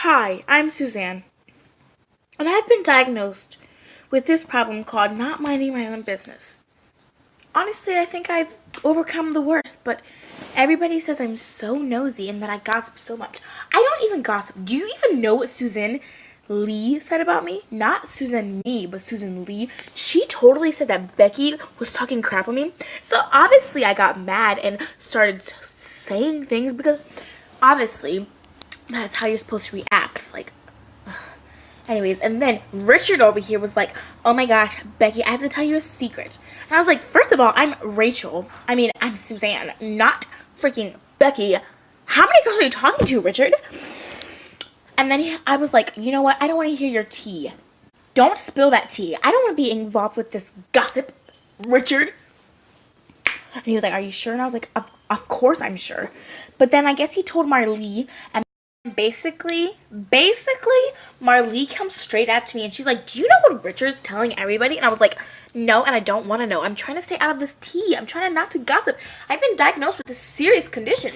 Hi, I'm Suzanne, and I've been diagnosed with this problem called not minding my own business. Honestly, I think I've overcome the worst, but everybody says I'm so nosy and that I gossip so much. I don't even gossip. Do you even know what Susan Lee said about me? Not Susan me, but Susan Lee. She totally said that Becky was talking crap on me. So obviously I got mad and started saying things because obviously that's how you're supposed to react. Anyways, and then Richard over here was like, oh my gosh, Becky, I have to tell you a secret. And I was like, first of all, I'm Suzanne, not freaking Becky. How many girls are you talking to, Richard? And then I was like, you know what? I don't want to hear your tea. Don't spill that tea. I don't want to be involved with this gossip, Richard. And he was like, are you sure? And I was like, of course I'm sure. But then I guess he told Marlee, and basically, Marlee comes straight up to me and she's like, do you know what Richard's telling everybody? And I was like, no, and I don't want to know. I'm trying to stay out of this tea. I'm trying not to gossip. I've been diagnosed with this serious condition.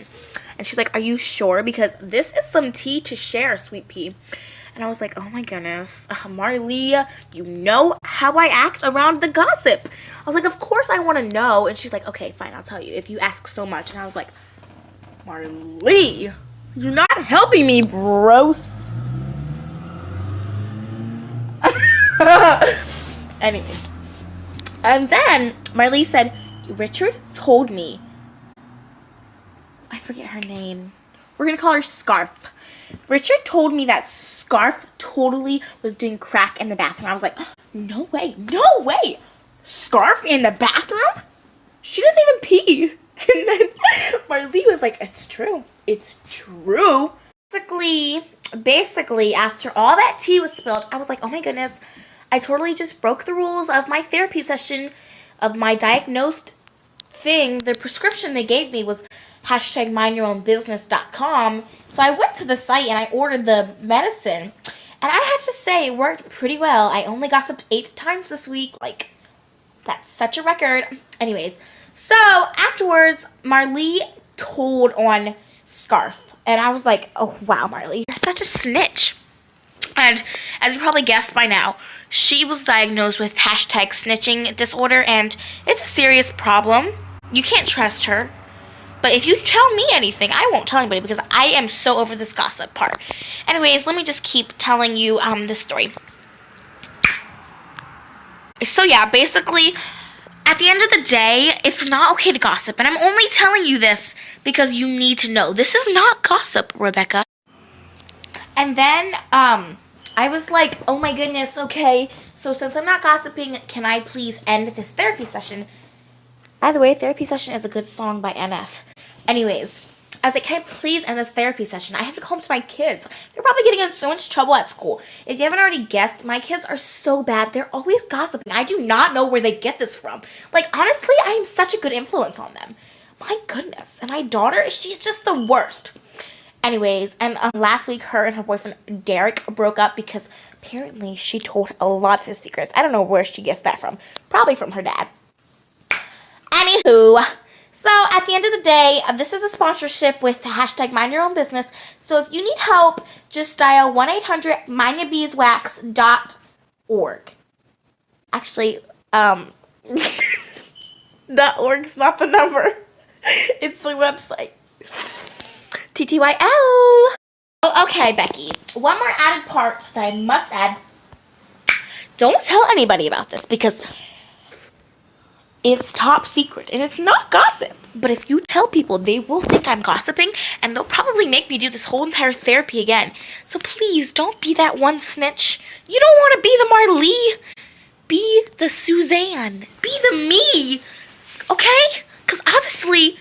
And she's like, are you sure? Because this is some tea to share, sweet pea. And I was like, oh my goodness, Marlee, you know how I act around the gossip. I was like, of course I want to know. And she's like, okay, fine, I'll tell you if you ask so much. And I was like, Marlee, you're not helping me, bro. Anyways. And then Marlee said, Richard told me. I forget her name. We're going to call her Scarf. Richard told me that Scarf totally was doing crack in the bathroom. I was like, no way. Scarf in the bathroom? She doesn't even pee. And then Marlee was like, it's true. Basically, after all that tea was spilled, I was like, oh my goodness, I totally just broke the rules of my therapy session, of my diagnosed thing. The prescription they gave me was #mindyourownbusiness.com. So I went to the site and I ordered the medicine. And I have to say, it worked pretty well. I only gossiped 8 times this week. That's such a record. Anyways, so afterwards, Marlee told on Scarf. And I was like, oh, wow, Marlee, you're such a snitch. And as you probably guessed by now, she was diagnosed with #snitching disorder. And it's a serious problem. You can't trust her. But if you tell me anything, I won't tell anybody because I am so over this gossip part. Anyways, let me just keep telling you this story. So yeah, basically, at the end of the day, it's not okay to gossip. And I'm only telling you this because you need to know. This is not gossip, Rebecca. And then I was like, oh my goodness, okay. So since I'm not gossiping, can I please end this therapy session? By the way, Therapy Session is a good song by NF. Anyways, I was like, can I please end this therapy session? I have to go home to my kids. They're probably getting in so much trouble at school. If you haven't already guessed, my kids are so bad. They're always gossiping. I do not know where they get this from. Honestly, I am such a good influence on them. My goodness. And my daughter, she's just the worst. Anyways, and last week, her and her boyfriend, Derek, broke up because apparently she told a lot of his secrets. I don't know where she gets that from. Probably from her dad. Anywho, so at the end of the day, this is a sponsorship with #mindyourownbusiness. So if you need help, just dial 1-800-mindyourbeeswax.org. Actually, .org's not the number. It's the website. TTYL. Oh, okay, Becky. One more added part that I must add. Don't tell anybody about this because it's top secret, and it's not gossip. But if you tell people, they will think I'm gossiping, and they'll probably make me do this whole entire therapy again. So please, don't be that one snitch. You don't want to be the Marlee. Be the Suzanne. Be the me. Okay? Because obviously,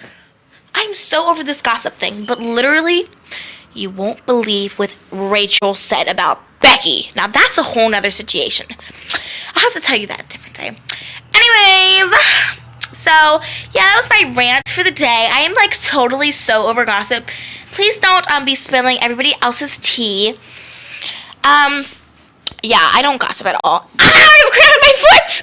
I'm so over this gossip thing. But literally, you won't believe what Rachel said about Becky. Now, that's a whole nother situation. I'll have to tell you that a different day. Anyways, so yeah, that was my rant for the day. I am totally so over gossip. Please don't be spilling everybody else's tea. Yeah, I don't gossip at all. Ah, I'm cramping my foot!